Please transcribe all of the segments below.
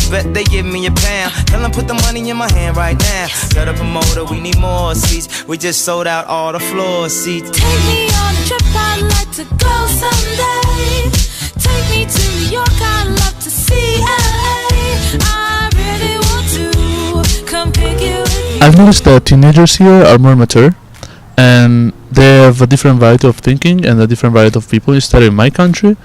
Bet they give me a pound. Tell them put the money in my hand right now. Got a promoter, we need more seats. We just sold out all the floor seats. Take me on a trip, I'd like to go someday. Take me to New York, I'd love to see LA. I really want to come pick you with me. I've noticed that teenagers here are more mature and they have a different variety of thinking and a different variety of people. Instead in my country,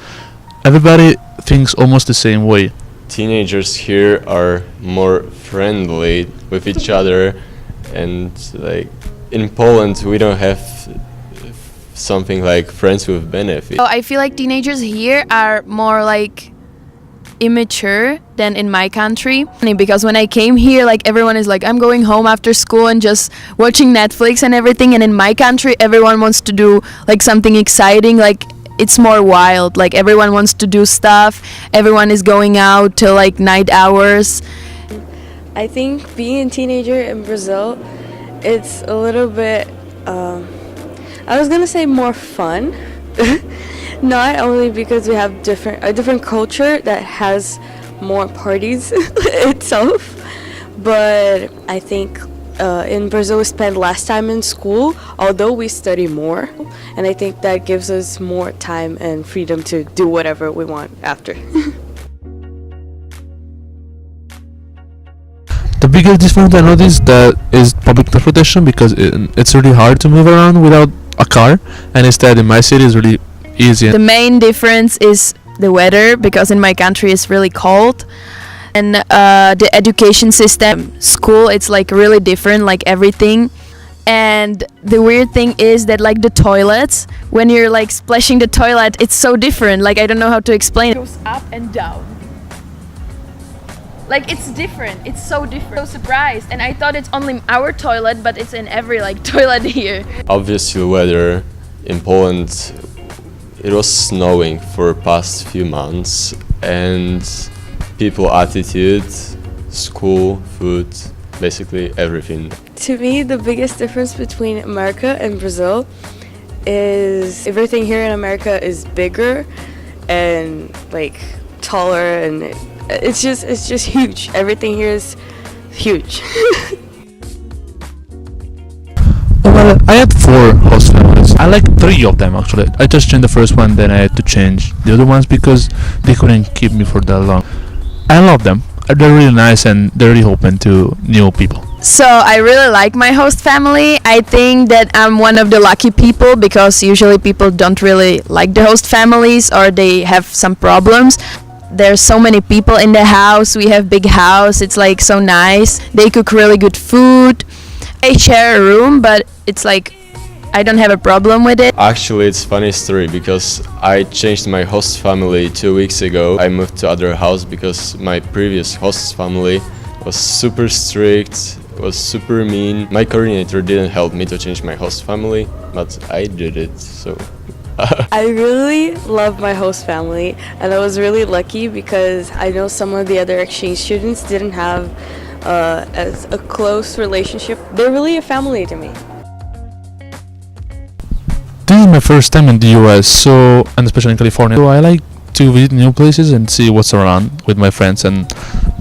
everybody thinks almost the same way. Teenagers here are more friendly with each other, and like in Poland we don't have something like friends with benefits. Oh, I feel like teenagers here are more like immature than in my country, because when I came here, like everyone is like, I'm going home after school and just watching Netflix and everything, and in my country everyone wants to do like something exciting, like it's more wild, like everyone wants to do stuff, everyone is going out till like night hours. I think being a teenager in Brazil, it's a little bit, I was gonna say more fun. Not only because we have a different culture that has more parties itself, but I think in Brazil we spend less time in school, although we study more, and I think that gives us more time and freedom to do whatever we want after. The biggest difference I noticed that is public transportation, because it's really hard to move around without a car, and instead in my city it's really easy. The main difference is the weather, because in my country it's really cold, and the education system, school, it's like really different, like everything. And the weird thing is that like the toilets, when you're like splashing the toilet, it's so different, like I don't know how to explain it. It goes up and down. Like it's different, it's so different. So surprised, and I thought it's only our toilet, but it's in every like toilet here. Obviously weather in Poland, it was snowing for past few months, and people attitude, school, food, basically everything. To me, the biggest difference between America and Brazil is everything here in America is bigger and like taller, and it's just huge. Everything here is huge. Well, I had 4 host families. I like 3 of them actually. I just changed the first one, then I had to change the other ones because they couldn't keep me for that long. I love them. They're really nice and they're really open to new people. So I really like my host family. I think that I'm one of the lucky people, because usually people don't really like the host families or they have some problems. There's so many people in the house. We have big house. It's like so nice. They cook really good food. I share a room, but it's like I don't have a problem with it. Actually, it's funny story because I changed my host family 2 weeks ago. I moved to other house because my previous host family was super strict, was super mean. My coordinator didn't help me to change my host family, but I did it, so. I really love my host family, and I was really lucky because I know some of the other exchange students didn't have as a close relationship. They're really a family to me. This is my first time in the US, so, and especially in California, so I like to visit new places and see what's around with my friends and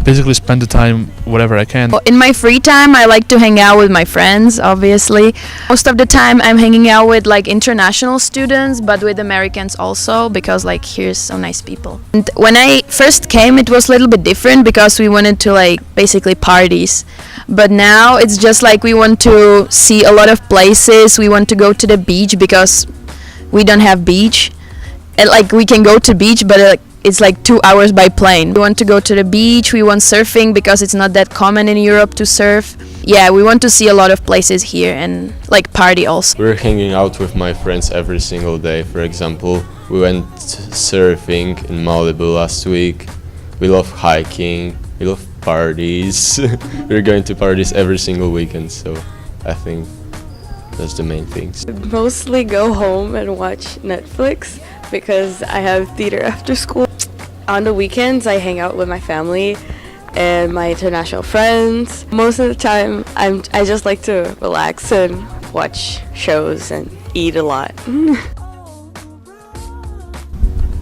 basically spend the time whatever I can. In my free time, I like to hang out with my friends, obviously. Most of the time I'm hanging out with like international students, but with Americans also, because like here's so nice people. And when I first came, it was a little bit different because we wanted to like basically parties. But now it's just like we want to see a lot of places. We want to go to the beach because we don't have beach. And like we can go to beach, but it's like 2 hours by plane. We want to go to the beach. We want surfing because it's not that common in Europe to surf. Yeah, we want to see a lot of places here and like party also. We're hanging out with my friends every single day. For example, we went surfing in Malibu last week. We love hiking. We love parties. We're going to parties every single weekend, so I think that's the main things. Mostly go home and watch Netflix because I have theater after school. On the weekends, I hang out with my family and my international friends. Most of the time, I just like to relax and watch shows and eat a lot.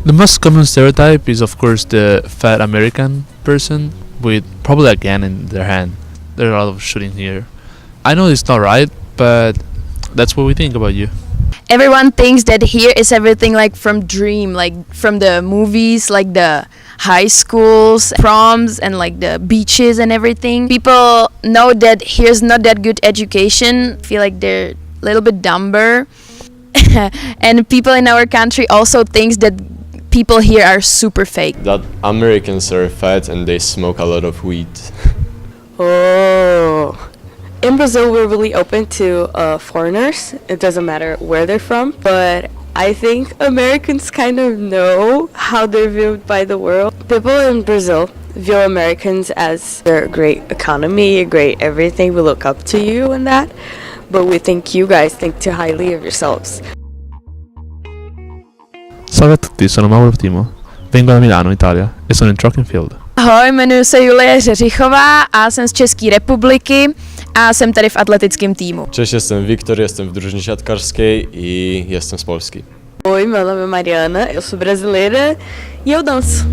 The most common stereotype is of course the fat American person, with probably a gun in their hand. There are a lot of shooting here. I know it's not right, but that's what we think about you. Everyone thinks that here is everything like from dream, like from the movies, like the high schools, proms, and like the beaches and everything. People know that here's not that good education, feel like they're a little bit dumber. And people in our country also thinks that people here are super fake. That Americans are fat and they smoke a lot of weed. Oh. In Brazil, we're really open to foreigners. It doesn't matter where they're from, but I think Americans kind of know how they're viewed by the world. People in Brazil view Americans as their great economy, great everything. We look up to you and that, but we think you guys think too highly of yourselves. Salve a tutti, sono Mauro Timo. Vengo da Milano, Italia, e sono in track and field. Ahoj, jmenuji se Julie Řeřichová a jsem z České republiky a jsem tady v atletickém týmu. Cześć, jestem Wiktor, jestem w drużynie siatkarskiej i jestem z Polski. Oi, meu nome é Mariana, eu sou brasileira e eu danço.